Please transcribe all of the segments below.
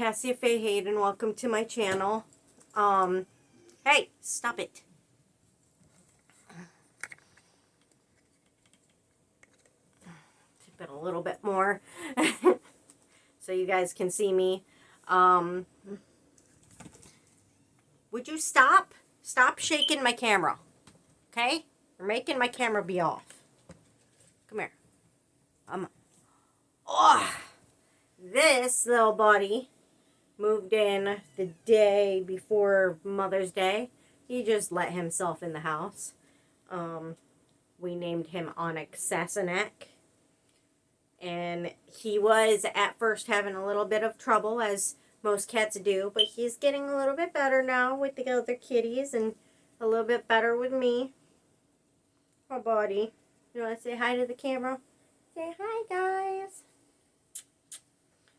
Cassia Faye Hayden. Welcome to my channel. Hey, stop it. Tip it a little bit more so you guys can see me. Would you stop? Stop shaking my camera. Okay? You're making my camera be off. Come here. This little buddy moved in the day before Mother's Day. He just let himself in the house. We named him Onyx Sassenach. And he was at first having a little bit of trouble, as most cats do, but he's getting a little bit better now with the other kitties and a little bit better with me. Oh, buddy. You want to say hi to the camera? Say hi, guys.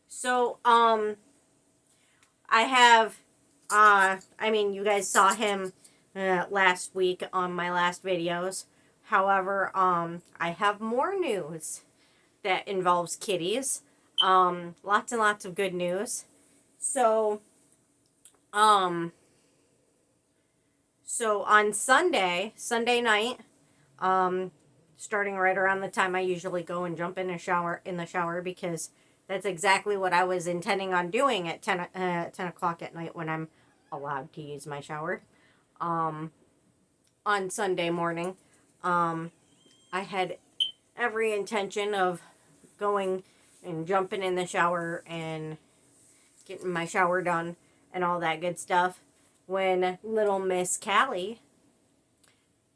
So, I have, you guys saw him last week on my last videos. However, I have more news that involves kitties. Lots and lots of good news. So on Sunday night, starting right around the time I usually go and jump in the shower, because that's exactly what I was intending on doing at 10 o'clock at night when I'm allowed to use my shower. On Sunday morning, I had every intention of going and jumping in the shower and getting my shower done and all that good stuff when little Miss Callie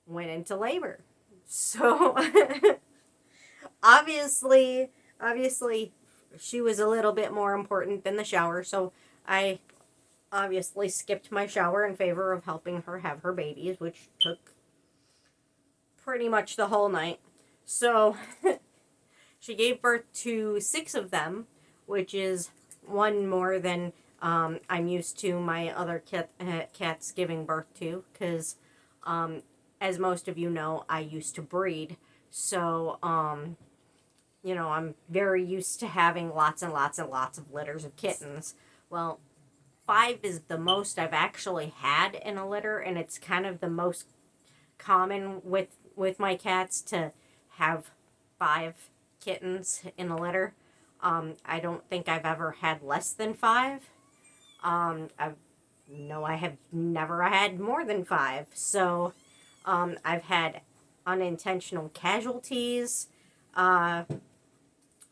went into labor. So obviously she was a little bit more important than the shower, so I obviously skipped my shower in favor of helping her have her babies, which took pretty much the whole night. So she gave birth to 6 of them, which is one more than I'm used to my other cats giving birth to, because as most of you know, I used to breed. So I'm very used to having lots and lots and lots of litters of kittens. Well, 5 is the most I've actually had in a litter, and it's kind of the most common with my cats to have 5 kittens in a litter. I don't think I've ever had less than 5. I have never had more than 5. So I've had unintentional casualties.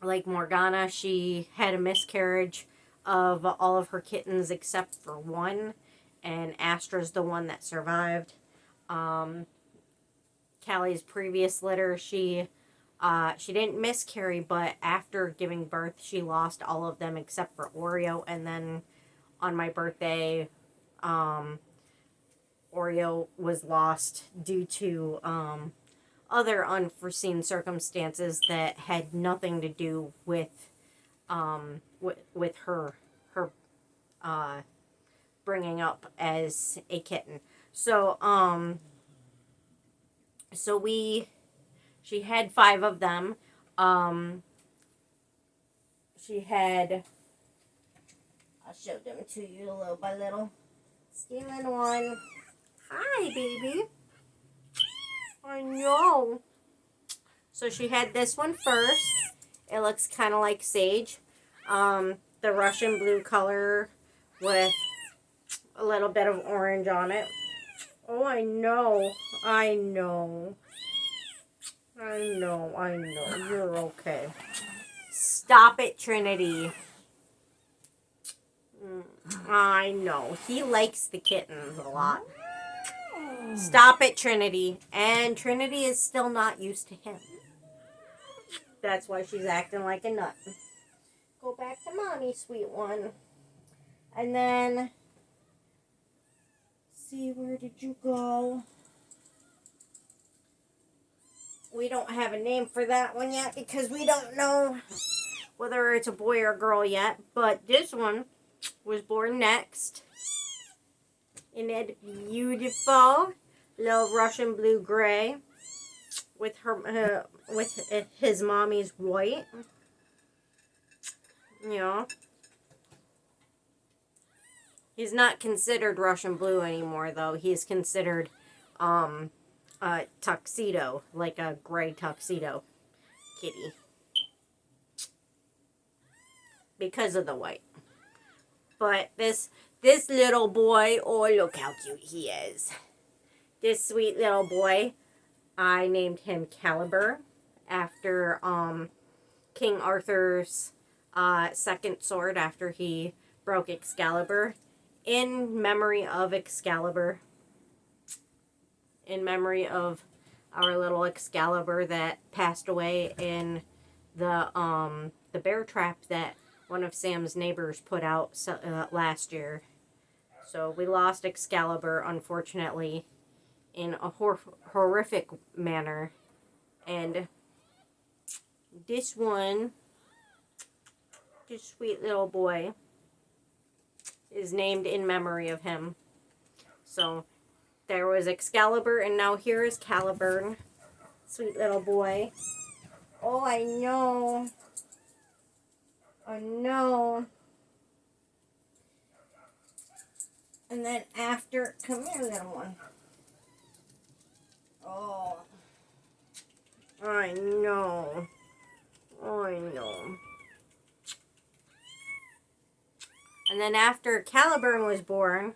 Like Morgana, she had a miscarriage of all of her kittens except for 1, and Astra's the one that survived. Callie's previous litter, she didn't miscarry, but after giving birth, she lost all of them except for Oreo. And then on my birthday, Oreo was lost due to other unforeseen circumstances that had nothing to do with her bringing up as a kitten. So she had 5 of them. I'll show them to you little by little. Stealing one. Hi, baby. I know. So she had this one first. It looks kind of like sage. The Russian blue color with a little bit of orange on it. Oh, I know. You're okay. Stop it, Trinity. I know. He likes the kittens a lot. Stop it, Trinity. And Trinity is still not used to him. That's why she's acting like a nut. Go back to mommy, sweet one. And then, see, where did you go? We don't have a name for that one yet because we don't know whether it's a boy or girl yet. But this one was born next. In that beautiful little Russian blue gray with his mommy's white. Yeah. He's not considered Russian blue anymore, though. He's considered a tuxedo, like a gray tuxedo kitty, because of the white. But this little boy, oh, look how cute he is. This sweet little boy, I named him Caliber after King Arthur's second sword after he broke Excalibur, in memory of Excalibur, in memory of our little Excalibur that passed away in the bear trap that one of Sam's neighbors put out last year. So we lost Excalibur, unfortunately, in a horrific manner. And this one, this sweet little boy, is named in memory of him. So there was Excalibur, and now here is Caliburn. Sweet little boy. Oh, I know. Oh, no. And then after, come here, little one. Oh. I know. I know. And then after Caliburn was born,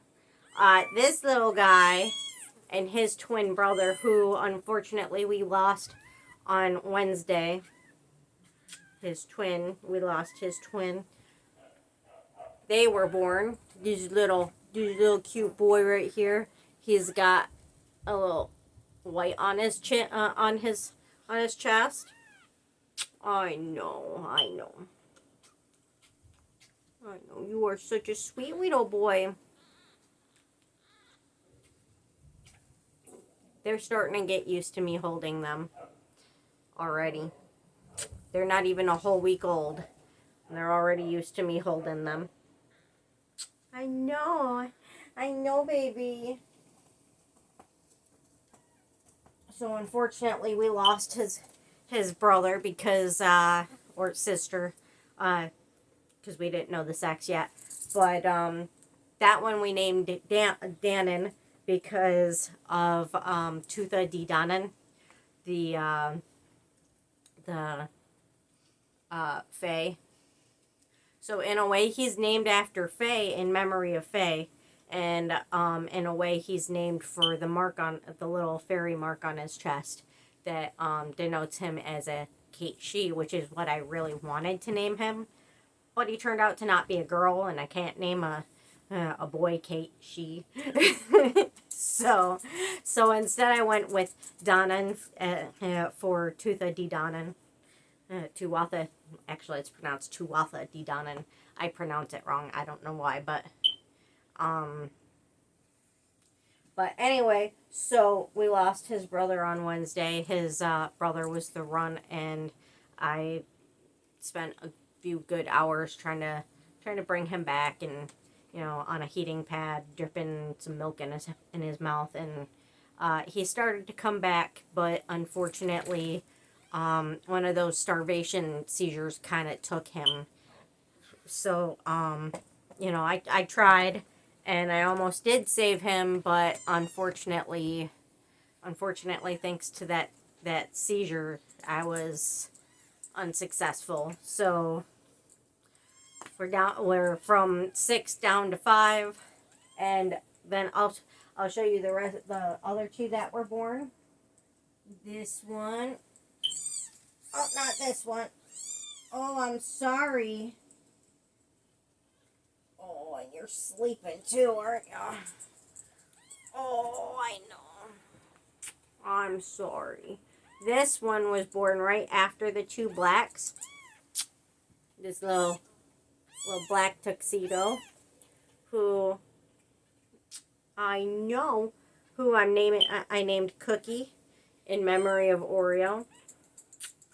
this little guy and his twin brother, who unfortunately we lost on Wednesday. We lost his twin. They were born. This little cute boy right here. He's got a little white on his chin, on his chest. I know. You are such a sweet little boy. They're starting to get used to me holding them already. They're not even a whole week old, and they're already used to me holding them. I know, baby. So unfortunately, we lost his brother because or sister, because we didn't know the sex yet. But that one we named Danon because of Tutha Di Danon, the Fae. So in a way, he's named after Fae in memory of Fae, and in a way, he's named for the mark on the little fairy mark on his chest that denotes him as a Kate She, which is what I really wanted to name him. But he turned out to not be a girl, and I can't name a boy Kate She. so instead, I went with Danon for Tutha Di Danon. Tuatha, actually it's pronounced Tuatha Di Danon. I pronounce it wrong. I don't know why, but anyway, so we lost his brother on Wednesday. His brother was the run, and I spent a few good hours trying to bring him back, and on a heating pad, dripping some milk in his mouth, and he started to come back, but unfortunately, one of those starvation seizures kind of took him. So, I tried, and I almost did save him, but unfortunately, thanks to that seizure, I was unsuccessful. So we're from 6 down to 5, and then I'll show you the other 2 that were born. This one. Oh, not this one. Oh, I'm sorry. Oh, and you're sleeping too, aren't you? Oh, I know. I'm sorry. This one was born right after the 2 blacks. This little black tuxedo, who I named Cookie in memory of Oreo.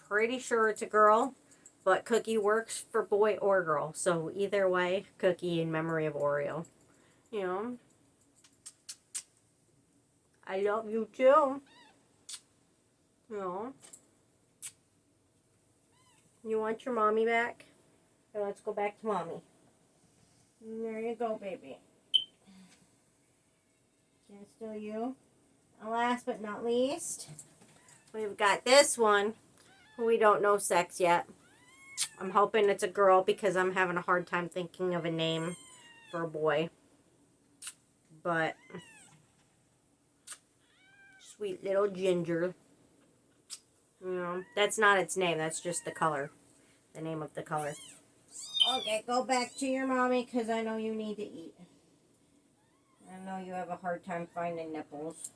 Pretty sure it's a girl, but Cookie works for boy or girl. So either way, Cookie in memory of Oreo. I love you too. You want your mommy back? Okay, let's go back to mommy. There you go, baby. And still you. And last but not least, we've got this one, who we don't know sex yet. I'm hoping it's a girl because I'm having a hard time thinking of a name for a boy. But sweet little Ginger. You know, that's not its name. That's just the color. The name of the color. Okay, go back to your mommy because I know you need to eat. I know you have a hard time finding nipples.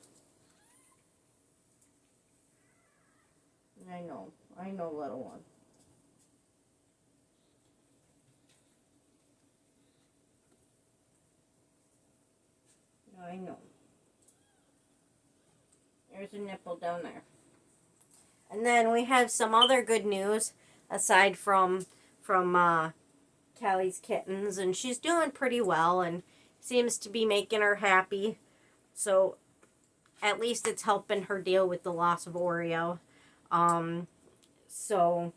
I know, little one. I know. There's a nipple down there. And then we have some other good news aside from Callie's kittens, and she's doing pretty well and seems to be making her happy. So at least it's helping her deal with the loss of Oreo. So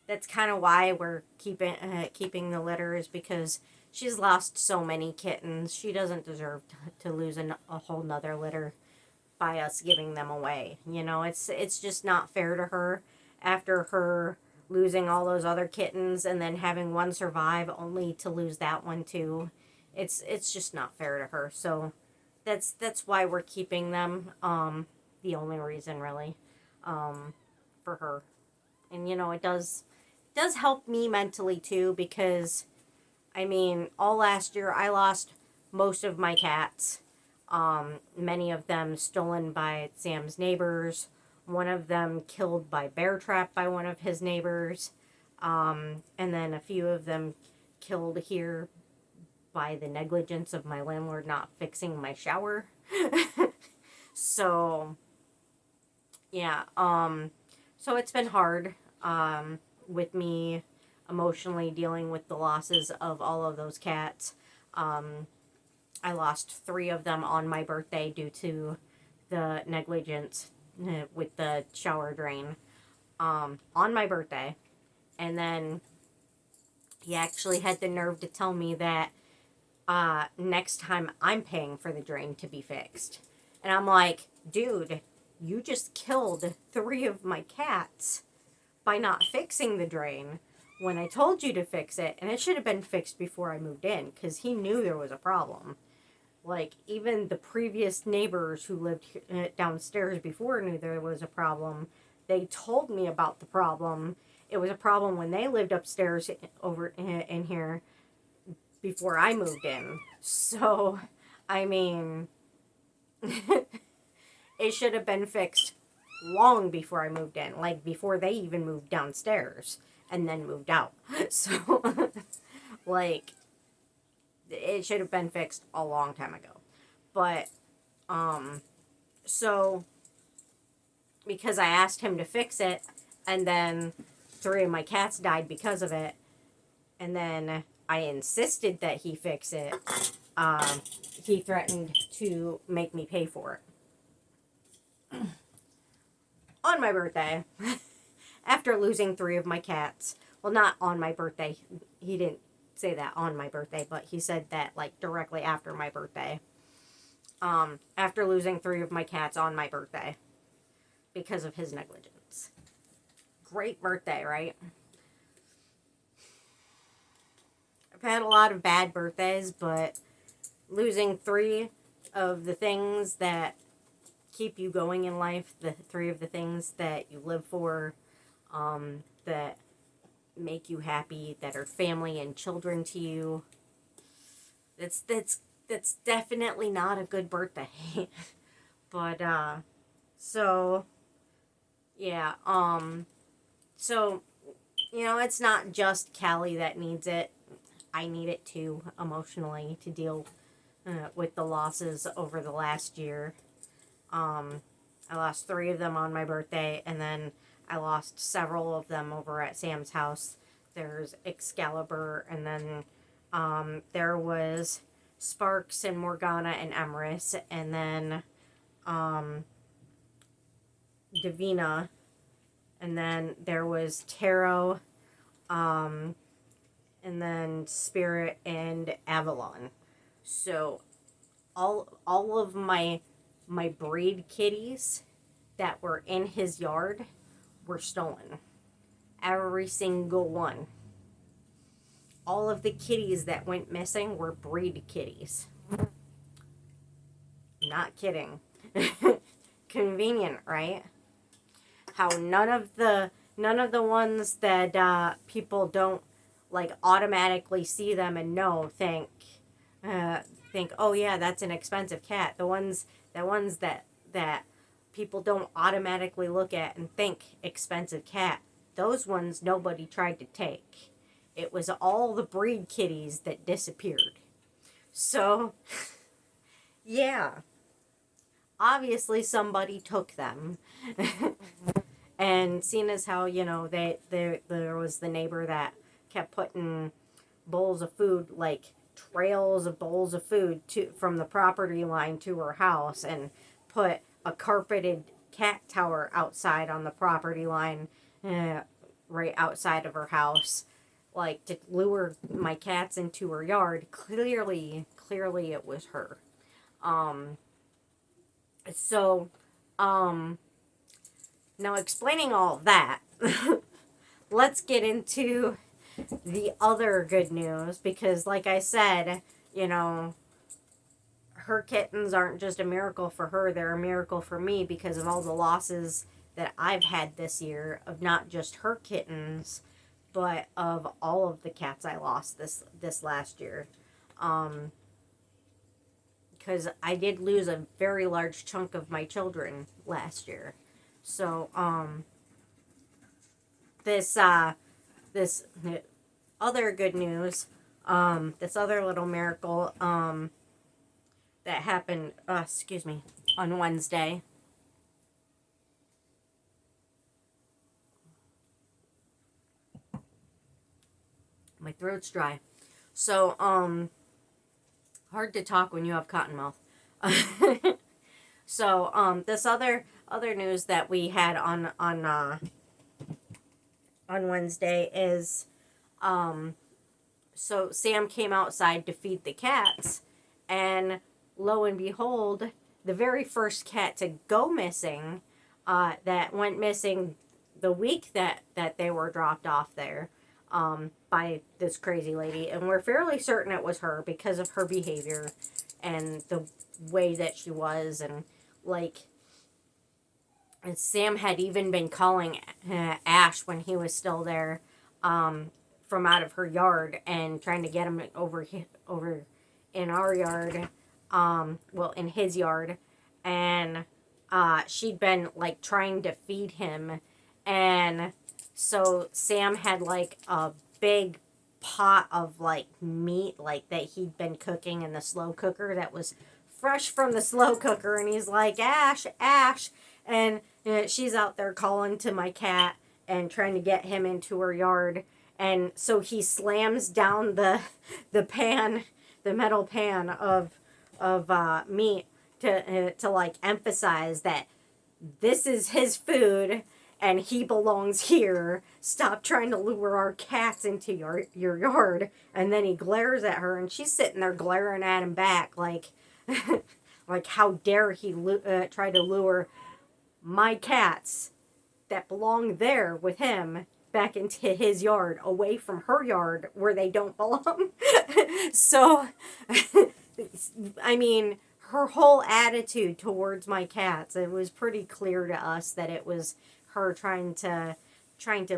that's kind of why we're keeping the litter, is because she's lost so many kittens. She doesn't deserve to lose a whole nother litter by us giving them away. You know, it's just not fair to her after her losing all those other kittens and then having one survive only to lose that one too. It's just not fair to her. So that's why we're keeping them. The only reason really, for her. And you know, it does help me mentally too, because I mean, all last year I lost most of my cats. Many of them stolen by Sam's neighbors. One of them killed by bear trap by one of his neighbors. And then a few of them killed here by the negligence of my landlord not fixing my shower. So, yeah. So it's been hard, with me emotionally dealing with the losses of all of those cats. I lost 3 of them on my birthday due to the negligence with the shower drain, on my birthday. And then he actually had the nerve to tell me that next time I'm paying for the drain to be fixed. And I'm like, dude, you just killed 3 of my cats by not fixing the drain when I told you to fix it. And it should have been fixed before I moved in, because he knew there was a problem. Like, even the previous neighbors who lived downstairs before knew there was a problem. They told me about the problem. It was a problem when they lived upstairs over in here before I moved in. So, I mean, it should have been fixed long before I moved in. Like, before they even moved downstairs and then moved out. So, like, it should have been fixed a long time ago. But, so, because I asked him to fix it, and then 3 of my cats died because of it, and then I insisted that he fix it, he threatened to make me pay for it. On my birthday. After losing 3 of my cats. Well, not on my birthday. He didn't say that on my birthday, but he said that, like, directly after my birthday. After losing 3 of my cats on my birthday because of his negligence. Great birthday, right? I've had a lot of bad birthdays, but losing 3 of the things that keep you going in life, the 3 of the things that you live for, that make you happy, that are family and children to you, that's definitely not a good birthday. But so yeah, so you know, it's not just Callie that needs it. I need it too, emotionally, to deal with the losses over the last year. I lost 3 of them on my birthday, and then I lost several of them over at Sam's house. There's Excalibur, and then there was Sparks and Morgana and Emrys, and then Davina, and then there was Tarot, and then Spirit and Avalon. So all of my breed kitties that were in his yard were stolen. Every single one. All of the kitties that went missing were breed kitties. Not kidding. Convenient, right? How none of the ones that people don't like automatically see them and know think, oh yeah, that's an expensive cat. The ones that people don't automatically look at and think expensive cat, those ones nobody tried to take. It was all the breed kitties that disappeared. So yeah, obviously somebody took them. And seeing as how, there was the neighbor that kept putting bowls of food, like trails of bowls of food from the property line to her house, and put a carpeted cat tower outside on the property line, right outside of her house, like to lure my cats into her yard. Clearly it was her. Um, so, um, Now explaining all that, let's get into the other good news, because like I said, her kittens aren't just a miracle for her, they're a miracle for me because of all the losses that I've had this year, of not just her kittens, but of all of the cats I lost this last year. Um because I did lose a very large chunk of my children last year. So this other good news, this other little miracle that happened, excuse me, on Wednesday. My throat's dry. So hard to talk when you have cotton mouth. So this other news that we had on Wednesday is, so Sam came outside to feed the cats, and lo and behold, the very first cat to go missing, that went missing the week that they were dropped off there, by this crazy lady, and we're fairly certain it was her because of her behavior and the way that she was, and like, and Sam had even been calling Ash when he was still there, from out of her yard, and trying to get him over in our yard, well, in his yard, and she'd been like trying to feed him, and so Sam had like a big pot of like meat, like that he'd been cooking in the slow cooker, that was fresh from the slow cooker, and he's like, Ash, Ash, and she's out there calling to my cat and trying to get him into her yard, and so he slams down the pan, the metal pan of meat, to like emphasize that this is his food and he belongs here. Stop trying to lure our cats into your yard. And then he glares at her, and she's sitting there glaring at him back, like, like, how dare he try to lure my cats that belong there with him back into his yard, away from her yard where they don't belong. So, I mean, her whole attitude towards my cats, it was pretty clear to us that it was her trying to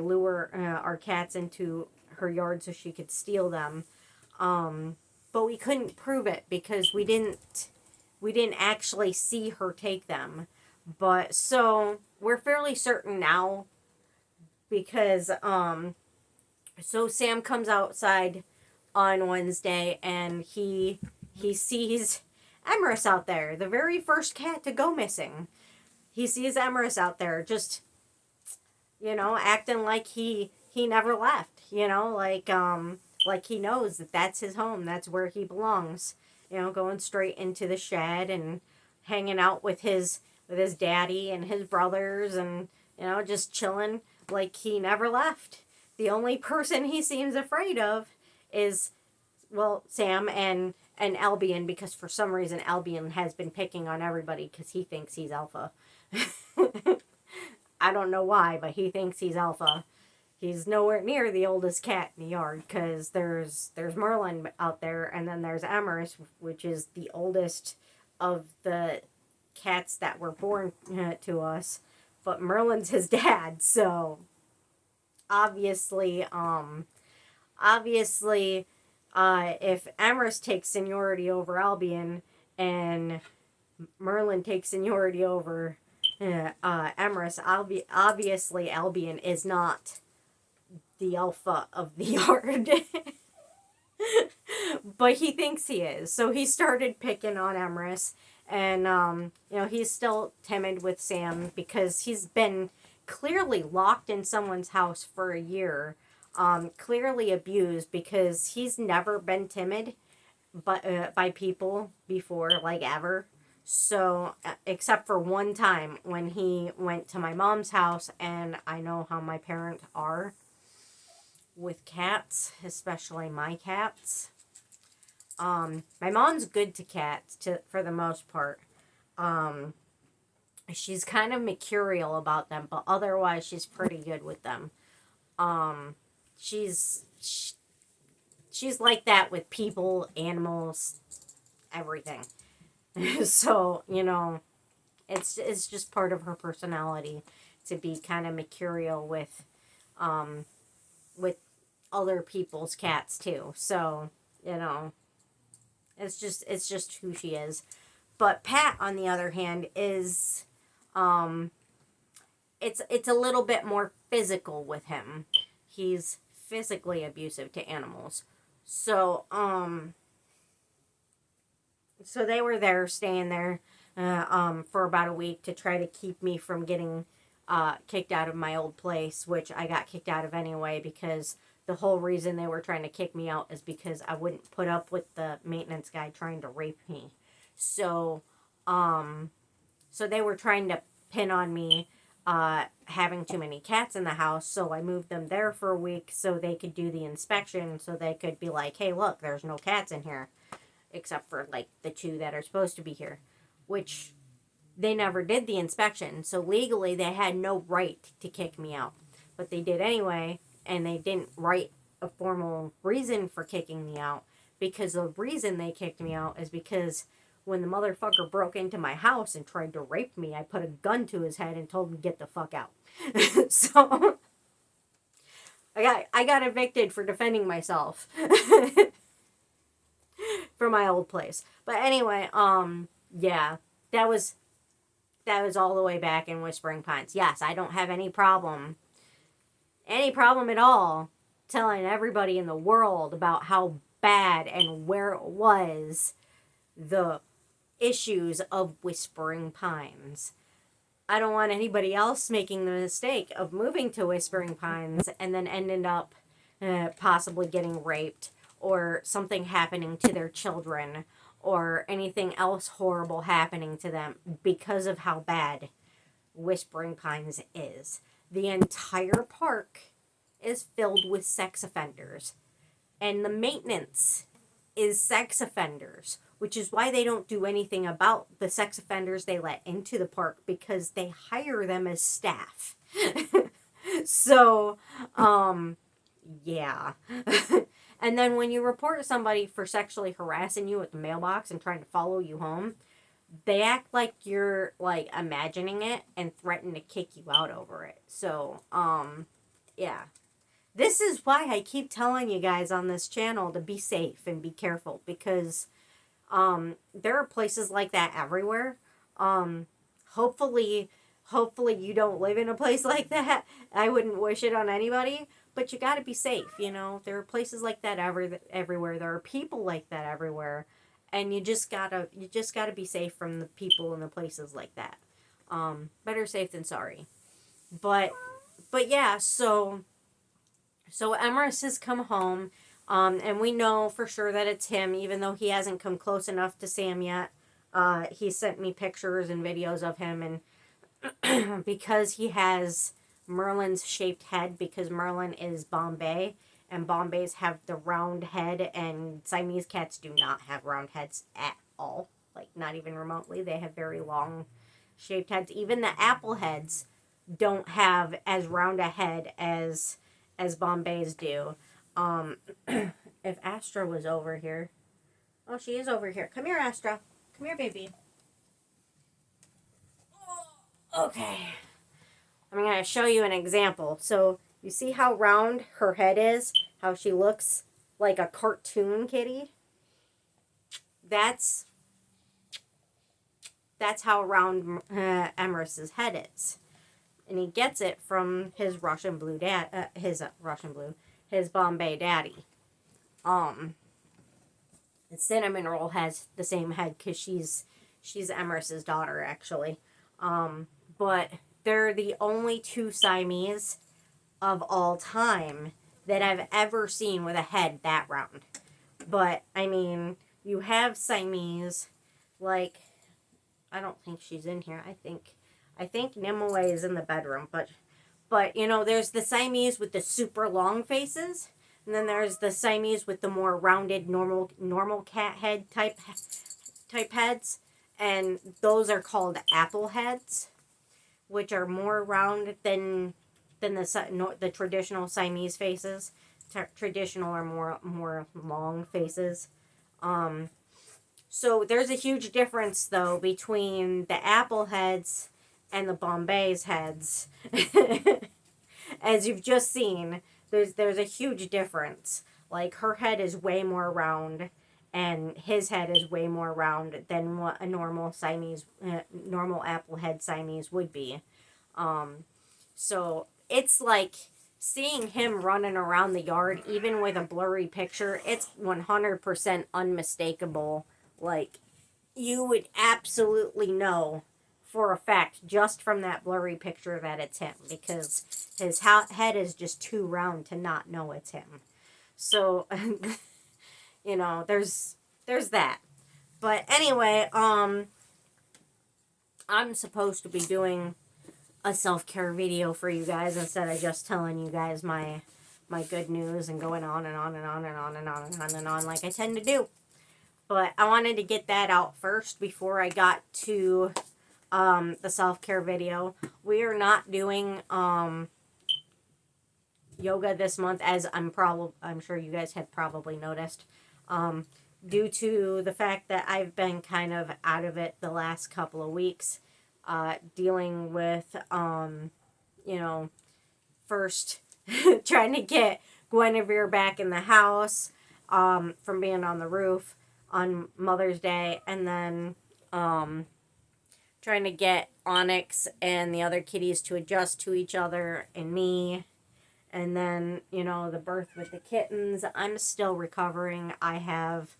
lure our cats into her yard so she could steal them. But we couldn't prove it because we didn't actually see her take them. But so we're fairly certain now, because so Sam comes outside on Wednesday, and he sees Emrys out there, the very first cat to go missing. He sees Emrys out there, just, acting like he never left, like he knows that that's his home, that's where he belongs, going straight into the shed and hanging out with his daddy and his brothers, and just chilling like he never left. The only person he seems afraid of is, well, Sam and and Albion, because for some reason Albion has been picking on everybody because he thinks he's alpha. I don't know why, but he thinks he's alpha. He's nowhere near the oldest cat in the yard, because there's Merlin out there, and then there's Emrys, which is the oldest of the cats that were born to us. But Merlin's his dad, so obviously, if Emrys takes seniority over Albion and Merlin takes seniority over Emrys, obviously Albion is not the alpha of the yard. But he thinks he is. So he started picking on Emrys. And, he's still timid with Sam because he's been clearly locked in someone's house for a year. Clearly abused because he's never been timid by people before, like ever. So, except for one time when he went to my mom's house, and I know how my parents are with cats, especially my cats. My mom's good to cats for the most part. She's kind of mercurial about them, but otherwise she's pretty good with them. She's like that with people, animals, everything. So, it's just part of her personality to be kind of mercurial with other people's cats too. So, it's just who she is. But Pat, on the other hand, is it's a little bit more physical with him. He's physically abusive to animals. So so they were there, staying there for about a week to try to keep me from getting kicked out of my old place, which I got kicked out of anyway, because the whole reason they were trying to kick me out is because I wouldn't put up with the maintenance guy trying to rape me. So, so they were trying to pin on me having too many cats in the house, so I moved them there for a week so they could do the inspection, so they could be like, hey, look, there's no cats in here, except for, like, the 2 that are supposed to be here, which they never did the inspection, so legally they had no right to kick me out. But they did anyway, and they didn't write a formal reason for kicking me out, because the reason they kicked me out is because when the motherfucker broke into my house and tried to rape me, I put a gun to his head and told him to get the fuck out. So I got evicted for defending myself from my old place. But anyway, yeah, that was all the way back in Whispering Pines. Yes, I don't have any problem at all telling everybody in the world about how bad and where it was the issues of Whispering Pines. I don't want anybody else making the mistake of moving to Whispering Pines and then ending up possibly getting raped, or something happening to their children, or anything else horrible happening to them because of how bad Whispering Pines is. The entire park is filled with sex offenders, and the maintenance is sex offenders, which is why they don't do anything about the sex offenders they let into the park, because they hire them as staff. So, yeah. And then when you report somebody for sexually harassing you at the mailbox and trying to follow you home, they act like you're, like, imagining it and threaten to kick you out over it. So, yeah. This is why I keep telling you guys on this channel to be safe and be careful, because there are places like that everywhere. Hopefully you don't live in a place like that. I wouldn't wish it on anybody, but you got to be safe, There are places like that everywhere. There are people like that everywhere, and you just got to be safe from the people and the places like that. Better safe than sorry. But yeah, so Emrys has come home, and we know for sure that it's him, even though he hasn't come close enough to Sam yet. He sent me pictures and videos of him, and because he has Merlin's shaped head, because Merlin is Bombay, and Bombays have the round head, and Siamese cats do not have round heads at all. Like, not even remotely. They have very long shaped heads. Even the apple heads don't have as round a head as Bombays do. If Astra was over here. Oh, she is over here. Come here, Astra. Come here, baby. Okay. I'm going to show you an example. So, you see how round her head is? How she looks like a cartoon kitty? That's how round Emrys's head is. And he gets it from his Russian blue his Bombay daddy. Cinnamon Roll has the same head because she's Emrys's daughter, actually. But they're the only two Siamese of all time that I've ever seen with a head that round. But, I mean, you have Siamese, like, I don't think she's in here. I think Nimue is in the bedroom, but you know, there's the Siamese with the super long faces, and then there's the Siamese with the more rounded normal cat head type heads, and those are called apple heads, which are more round than the traditional Siamese faces. Traditional are more long faces. So there's a huge difference, though, between the apple heads and the Bombay's heads. As you've just seen, there's a huge difference. Like, her head is way more round, and his head is way more round than what a normal normal apple head Siamese would be. So it's like seeing him running around the yard, even with a blurry picture, it's 100% unmistakable. Like, you would absolutely know for a fact just from that blurry picture that it's him, because his head is just too round to not know it's him. So, you know, there's that. But anyway, I'm supposed to be doing a self-care video for you guys instead of just telling you guys my good news and going on and on and on and on and on and on and on like I tend to do. But I wanted to get that out first before I got to the self-care video. We are not doing yoga this month, as I'm sure you guys have probably noticed, due to the fact that I've been kind of out of it the last couple of weeks, dealing with you know, first trying to get Guinevere back in the house from being on the roof on Mother's Day, and then trying to get Onyx and the other kitties to adjust to each other and me, and then, you know, the birth with the kittens. I'm still recovering. I have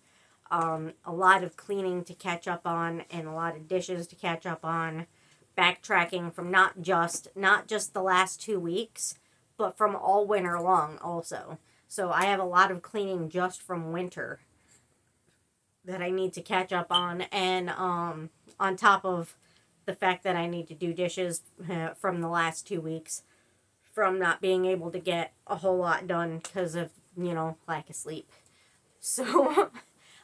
a lot of cleaning to catch up on and a lot of dishes to catch up on, backtracking from not just the last 2 weeks, but from all winter long also. So I have a lot of cleaning just from winter that I need to catch up on, and on top of the fact that I need to do dishes from the last 2 weeks from not being able to get a whole lot done because of, you know, lack of sleep. So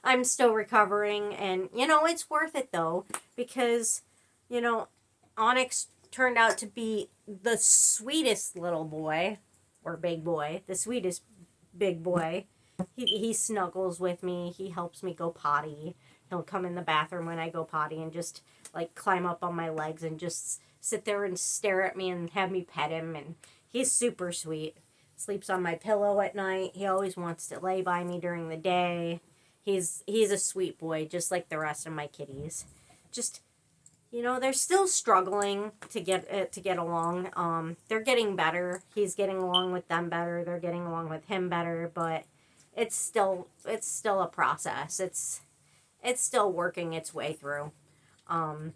I'm still recovering, and, you know, it's worth it though, because, you know, Onyx turned out to be the sweetest little boy, or big boy, the sweetest big boy. He snuggles with me. He helps me go potty. He'll come in the bathroom when I go potty and just, like, climb up on my legs and just sit there and stare at me and have me pet him. And he's super sweet. Sleeps on my pillow at night. He always wants to lay by me during the day. He's a sweet boy, just like the rest of my kitties. Just, you know, they're still struggling to get along. They're getting better. He's getting along with them better. They're getting along with him better, but it's still a process. It's still working its way through. And,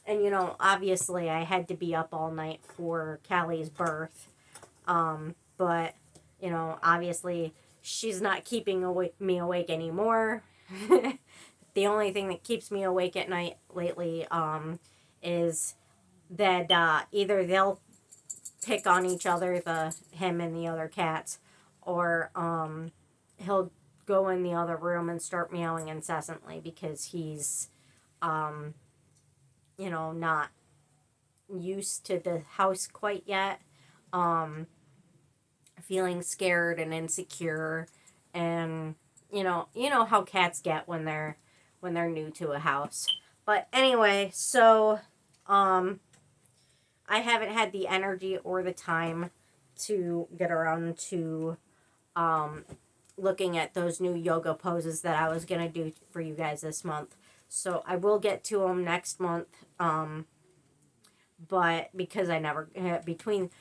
you know, obviously I had to be up all night for Callie's birth. But, you know, obviously she's not keeping me awake anymore. The only thing that keeps me awake at night lately is that either they'll pick on each other, him and the other cats, or he'll go in the other room and start meowing incessantly because he's not used to the house quite yet, feeling scared and insecure, and you know how cats get when they're new to a house. But anyway, so I haven't had the energy or the time to get around to looking at those new yoga poses that I was gonna do for you guys this month. So I will get to them next month. But because I never between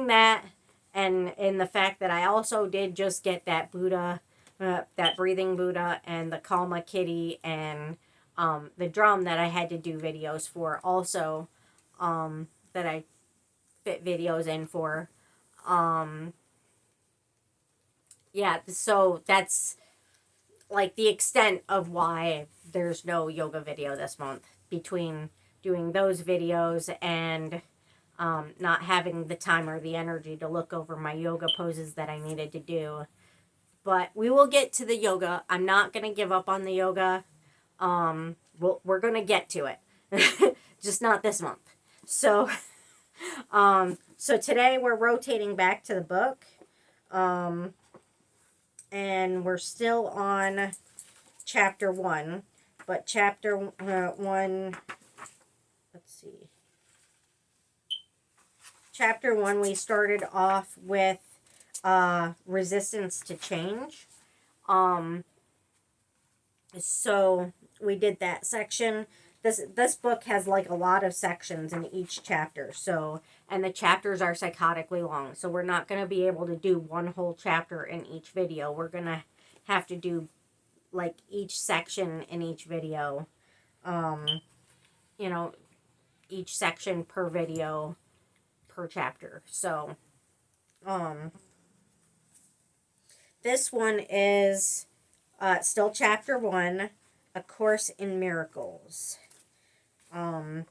that and in the fact that I also did just get that Buddha, that breathing Buddha, and the Kalma Kitty, and the drum that I had to do videos for also, that I fit videos in for. Yeah, so that's like the extent of why there's no yoga video this month, between doing those videos and not having the time or the energy to look over my yoga poses that I needed to do. But we will get to the yoga. I'm not going to give up on the yoga. We're going to get to it. Just not this month. So, so today we're rotating back to the book. And we're still on chapter 1. But chapter 1, let's see. Chapter 1, we started off with resistance to change. So we did that section. This book has like a lot of sections in each chapter. So, and the chapters are psychotically long. So we're not going to be able to do one whole chapter in each video. We're going to have to do like each section in each video. Each section per video per chapter. So, this one is still chapter 1, A Course in Miracles. In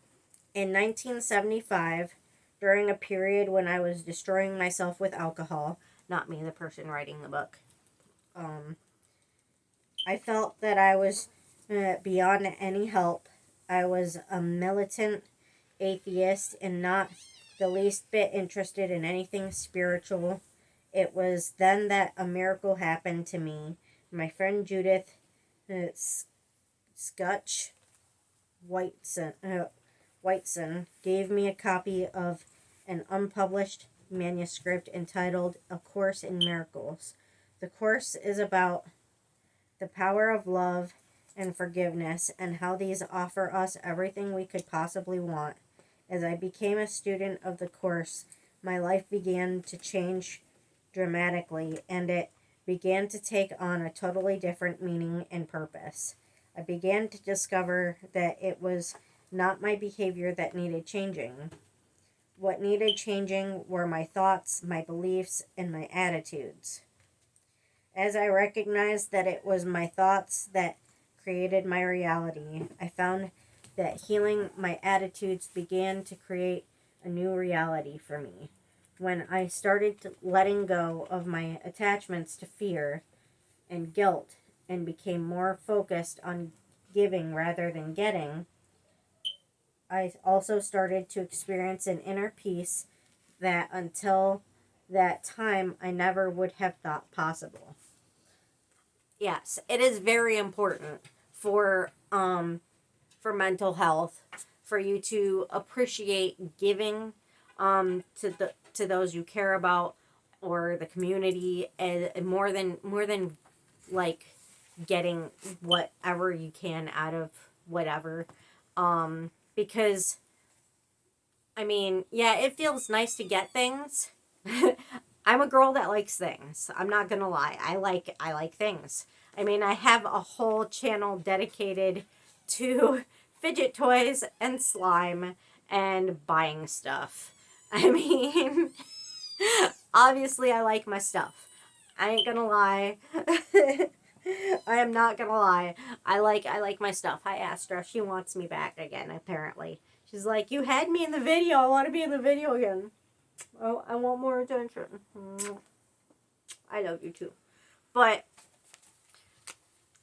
1975, during a period when I was destroying myself with alcohol, not me, the person writing the book, I felt that I was beyond any help. I was a militant atheist and not the least bit interested in anything spiritual. It was then that a miracle happened to me. My friend Judith Scutch Whiteson gave me a copy of an unpublished manuscript entitled A Course in Miracles. The course is about the power of love and forgiveness and how these offer us everything we could possibly want. As I became a student of the course, my life began to change dramatically, and it began to take on a totally different meaning and purpose. I began to discover that it was not my behavior that needed changing. What needed changing were my thoughts, my beliefs, and my attitudes. As I recognized that it was my thoughts that created my reality, I found that healing my attitudes began to create a new reality for me. When I started letting go of my attachments to fear and guilt and became more focused on giving rather than getting, I also started to experience an inner peace that until that time I never would have thought possible. Yes, it is very important for mental health for you to appreciate giving to those you care about or the community, and more than like getting whatever you can out of whatever, because I mean, yeah, it feels nice to get things. I'm a girl that likes things. I'm not gonna lie. I like things. I mean, I have a whole channel dedicated to fidget toys and slime and buying stuff. I mean, obviously I like my stuff. I ain't gonna lie. I am not gonna lie. I like my stuff. I asked her if she wants me back again, apparently. She's like, you had me in the video. I want to be in the video again. Oh, I want more attention. I love you too. But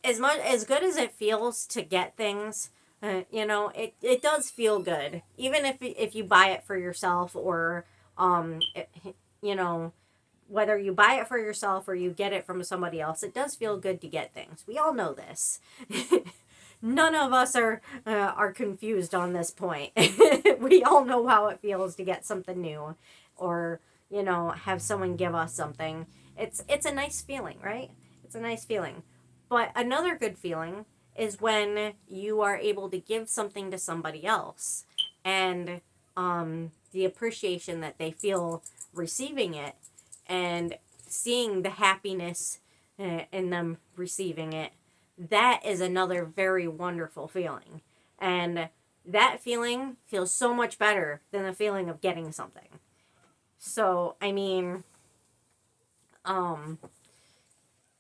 as good as it feels to get things, it does feel good. Even if you buy it for yourself, or it, you know, whether you buy it for yourself or you get it from somebody else, it does feel good to get things. We all know this. None of us are confused on this point. We all know how it feels to get something new, or have someone give us something. It's a nice feeling, right? It's a nice feeling. But another good feeling is when you are able to give something to somebody else, and the appreciation that they feel receiving it, and seeing the happiness in them receiving it. That is another very wonderful feeling. And that feeling feels so much better than the feeling of getting something. So, I mean, um,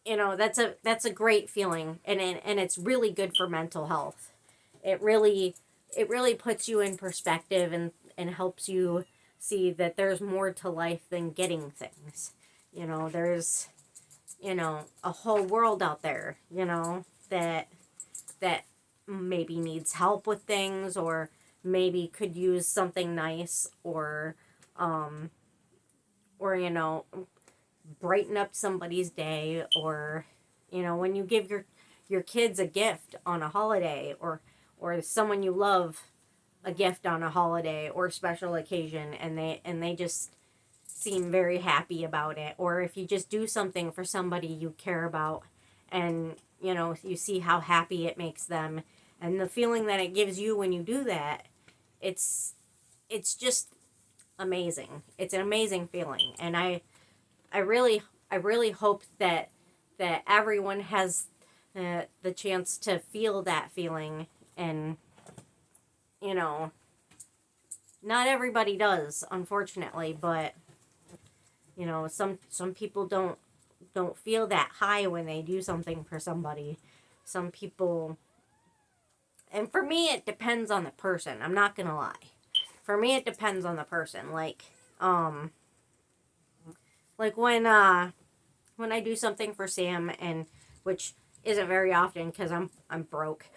that's a great feeling, and it's really good for mental health. It really puts you in perspective, and helps you see that there's more to life than getting things. There's a whole world out there, that maybe needs help with things, or maybe could use something nice, um or brighten up somebody's day, or when you give your kids a gift on a holiday, or someone you love a gift on a holiday or special occasion, and they just seem very happy about it, or if you just do something for somebody you care about, and you see how happy it makes them, and the feeling that it gives you when you do that, it's just amazing. It's an amazing feeling, and I really hope that everyone has the chance to feel that feeling. And not everybody does, unfortunately, but some people don't feel that high when they do something for somebody. Some people, and for me it depends on the person. I'm not gonna lie. For me it depends on the person. Like when I do something for Sam, and which isn't very often because I'm broke.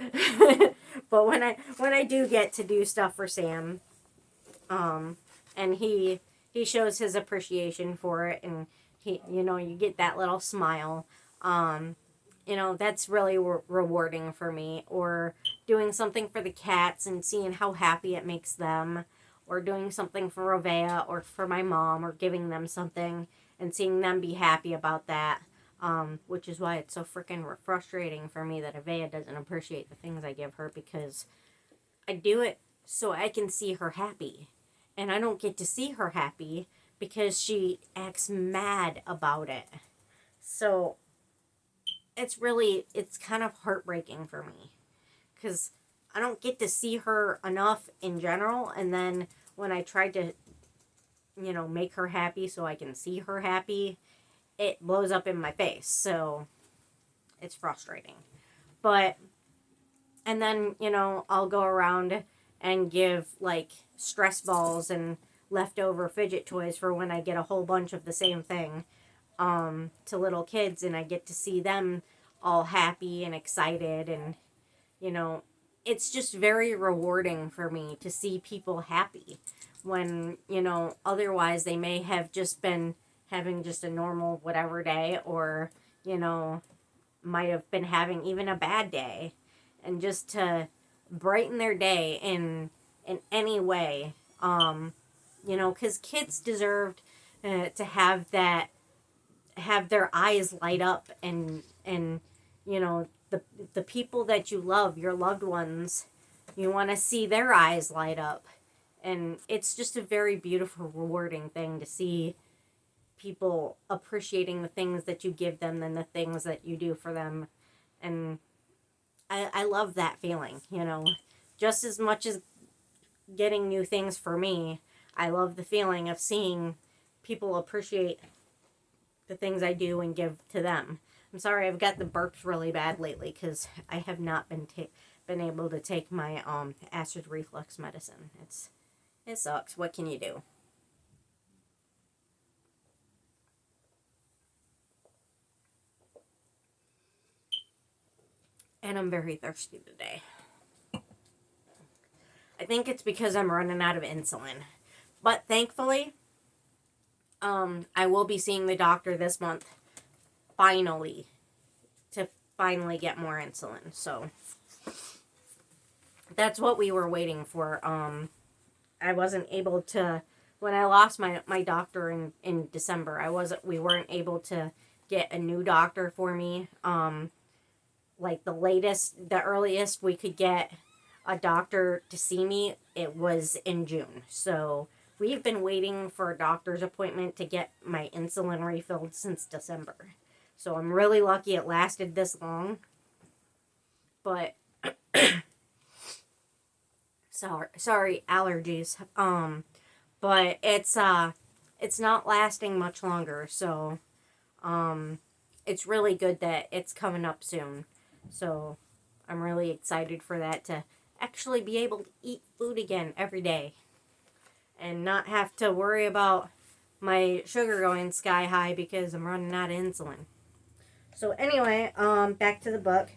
But when I do get to do stuff for Sam, and he shows his appreciation for it, and you get that little smile. That's really rewarding for me. Or doing something for the cats and seeing how happy it makes them, or doing something for Rovea or for my mom, or giving them something and seeing them be happy about that. Which is why it's so freaking frustrating for me that Avea doesn't appreciate the things I give her, because I do it so I can see her happy. And I don't get to see her happy because she acts mad about it. So it's kind of heartbreaking for me, because I don't get to see her enough in general. And then when I try to, make her happy so I can see her happy, it blows up in my face. So it's frustrating. But, and then, I'll go around and give like stress balls and leftover fidget toys for when I get a whole bunch of the same thing, to little kids, and I get to see them all happy and excited. And, it's just very rewarding for me to see people happy when, otherwise they may have just been having just a normal whatever day, or, might have been having even a bad day. And just to brighten their day in any way, because kids deserved to have their eyes light up, and the people that you love, your loved ones, you want to see their eyes light up. And it's just a very beautiful, rewarding thing to see people appreciating the things that you give them and the things that you do for them. And I love that feeling, just as much as getting new things for me. I love the feeling of seeing people appreciate the things I do and give to them. I'm sorry, I've got the burps really bad lately because I have not been able to take my acid reflux medicine. It sucks. What can you do? And I'm very thirsty today. I think it's because I'm running out of insulin. But thankfully, I will be seeing the doctor this month, finally, to finally get more insulin. So that's what we were waiting for. I wasn't able to, when I lost my doctor in December, we weren't able to get a new doctor for me. Like the earliest we could get a doctor to see me, it was in June. So we've been waiting for a doctor's appointment to get my insulin refilled since December. So I'm really lucky it lasted this long. But sorry, allergies. But it's not lasting much longer. So it's really good that it's coming up soon. So I'm really excited for that, to actually be able to eat food again every day and not have to worry about my sugar going sky high because I'm running out of insulin. So anyway, back to the book.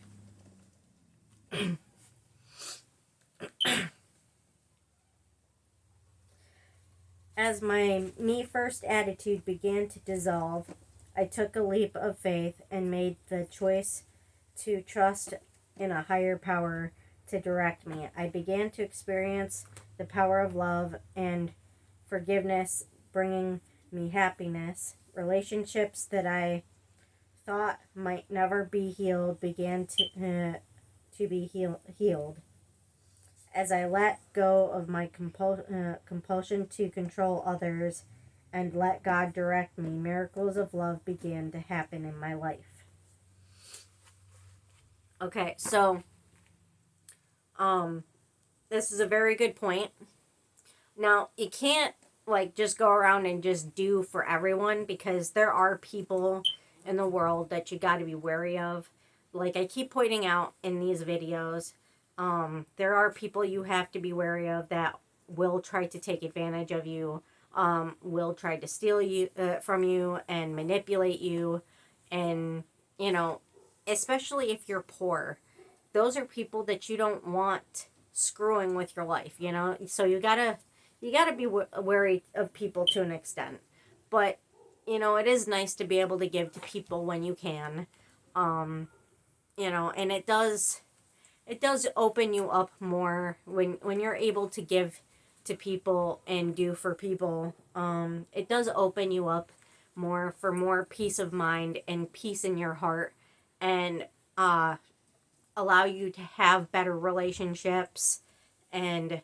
As my me first attitude began to dissolve, I took a leap of faith and made the choice to trust in a higher power to direct me. I began to experience the power of love and forgiveness, bringing me happiness. Relationships that I thought might never be healed began to be healed. As I let go of my compulsion to control others and let God direct me, miracles of love began to happen in my life. Okay, so this is a very good point. Now, you can't just go around and just do for everyone, because there are people in the world that you got to be wary of. Like I keep pointing out in these videos, there are people you have to be wary of that will try to take advantage of you, will try to steal you from you and manipulate you, and especially if you're poor, those are people that you don't want screwing with your life. So you gotta be wary of people to an extent, but it is nice to be able to give to people when you can, and it does open you up more when you're able to give to people and do for people. It does open you up more for more peace of mind and peace in your heart, and allow you to have better relationships and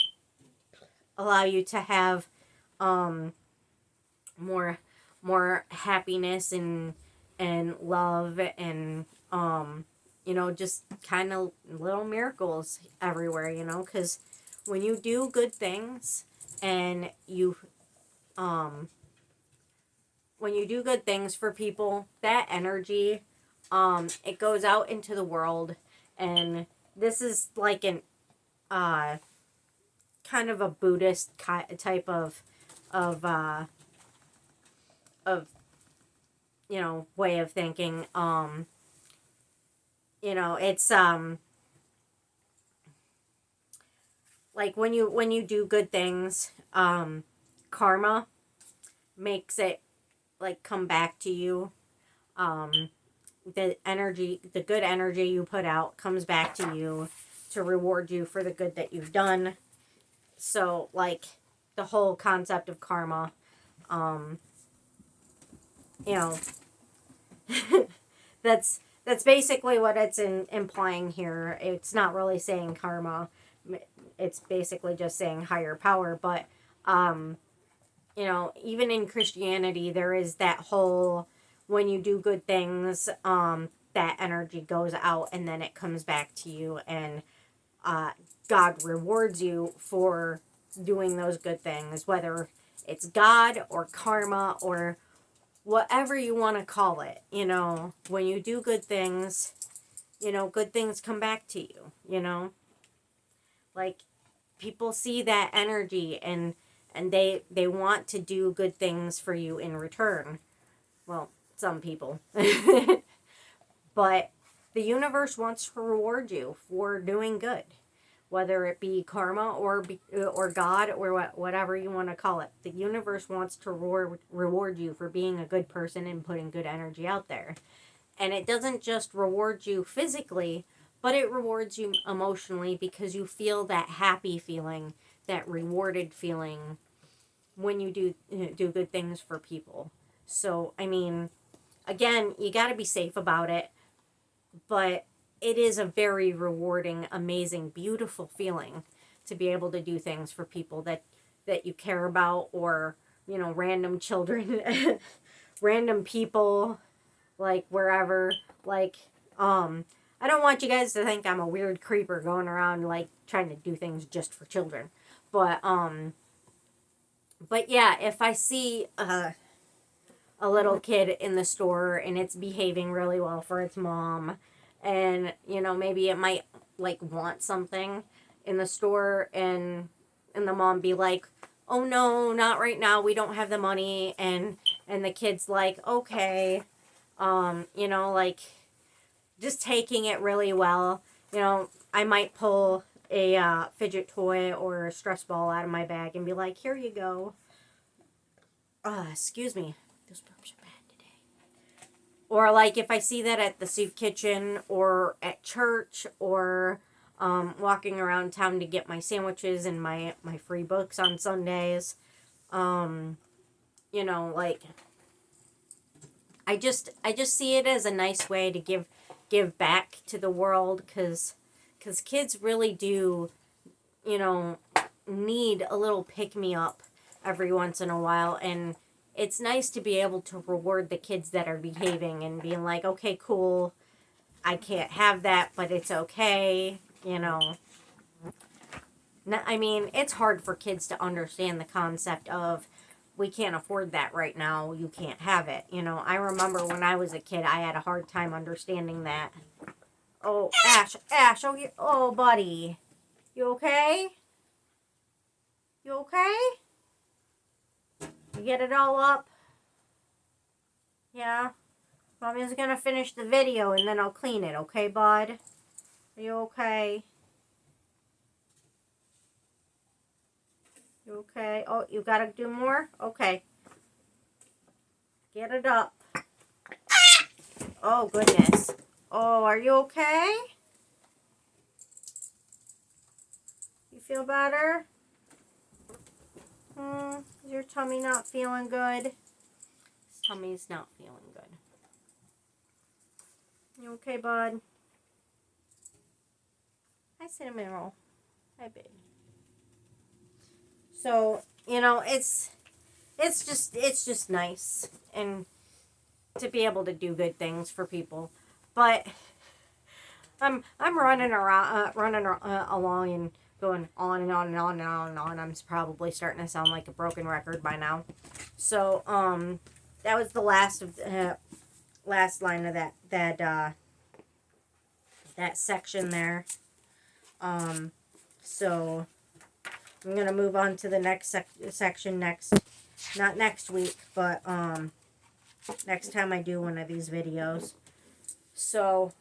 allow you to have more happiness and love and just kind of little miracles everywhere, because when you do good things and when you do good things for people, that energy, it goes out into the world. And this is like an kind of a Buddhist type of way of thinking. It's like when you do good things, karma makes it come back to you. The good energy you put out comes back to you to reward you for the good that you've done. So the whole concept of karma, that's basically what it's implying here. It's not really saying karma. It's basically just saying higher power. But even in Christianity, there is that whole, when you do good things, that energy goes out and then it comes back to you, and God rewards you for doing those good things, whether it's God or karma or whatever you want to call it. When you do good things, good things come back to you. People see that energy and they want to do good things for you in return. Well, some people. But The universe wants to reward you for doing good, whether it be karma or God or whatever you want to call it. The universe wants to reward you for being a good person and putting good energy out there. And it doesn't just reward you physically, but it rewards you emotionally because you feel that happy feeling, that rewarded feeling when you do good things for people. So, I mean, again, you got to be safe about it, but it is a very rewarding, amazing, beautiful feeling to be able to do things for people that you care about, or, you know, random children, random people, like wherever, like, I don't want you guys to think I'm a weird creeper going around like trying to do things just for children. But yeah, if I see a little kid in the store and it's behaving really well for its mom, and you know, maybe it might like want something in the store, and the mom be like, "Oh no, not right now. We don't have the money." And the kid's like, "Okay." You know, like just taking it really well. You know, I might pull a fidget toy or a stress ball out of my bag and be like, "Here you go." Excuse me. Those burps are bad today. Or like if I see that at the soup kitchen or at church, or walking around town to get my sandwiches and my free books on Sundays. You know, like I just see it as a nice way to give back to the world, because kids really do, you know, need a little pick me up every once in a while, and it's nice to be able to reward the kids that are behaving and being like, "Okay, cool, I can't have that, but it's okay," you know. I mean, it's hard for kids to understand the concept of, we can't afford that right now, you can't have it. You know, I remember when I was a kid, I had a hard time understanding that. Oh, Ash, oh, buddy. You okay? You okay? You get it all up? Yeah? Mommy's gonna finish the video and then I'll clean it, okay, bud? Are you okay? You okay? Oh, you gotta do more? Okay. Get it up. Oh, goodness. Oh, are you okay? You feel better? Is your tummy not feeling good? His tummy's not feeling good. You okay, bud? Hi, Cinnamon Roll. Hi, baby. So, you know, it's just nice and to be able to do good things for people. But I'm running around, along and going on and on and on and on and on. I'm probably starting to sound like a broken record by now. So that was the last of last line of that section there. So I'm gonna move on to the next section next, not next week, but next time I do one of these videos. So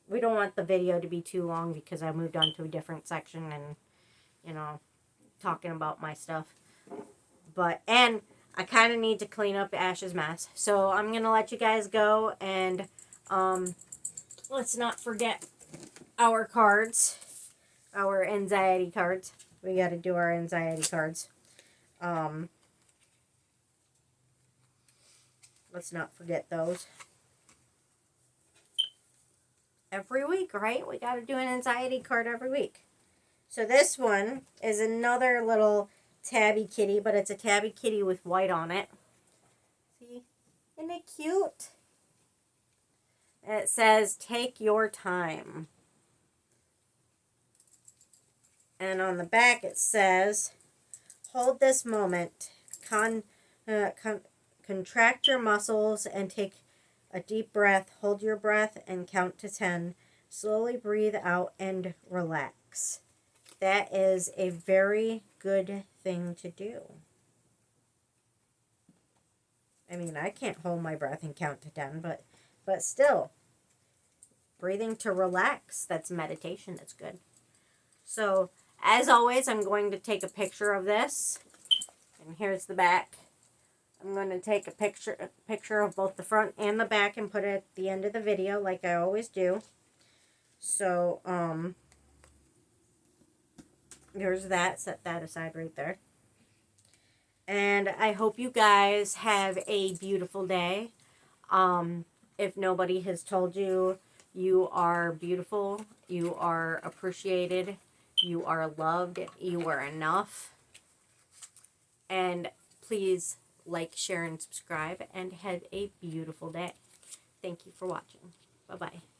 we don't want the video to be too long because I moved on to a different section and, you know, talking about my stuff. And I kind of need to clean up Ash's mess. So I'm going to let you guys go, and let's not forget our cards, our anxiety cards. We got to do our anxiety cards. Let's not forget those. Every week, right? We got to do an anxiety card every week. So this one is another little tabby kitty, but it's a tabby kitty with white on it. See? Isn't it cute? It says, "Take your time." And on the back it says, "Hold this moment. Contract your muscles and take a deep breath. Hold your breath and count to 10. Slowly breathe out and relax." That is a very good thing to do. I mean, I can't hold my breath and count to 10, but still, breathing to relax. That's meditation. That's good. So, as always, I'm going to take a picture of this. And here's the back. I'm going to take a picture of both the front and the back and put it at the end of the video like I always do. So, there's that. Set that aside right there. And I hope you guys have a beautiful day. If nobody has told you, you are beautiful, you are appreciated, you are loved, you are enough. And please like, share, and subscribe, and have a beautiful day. Thank you for watching. Bye-bye.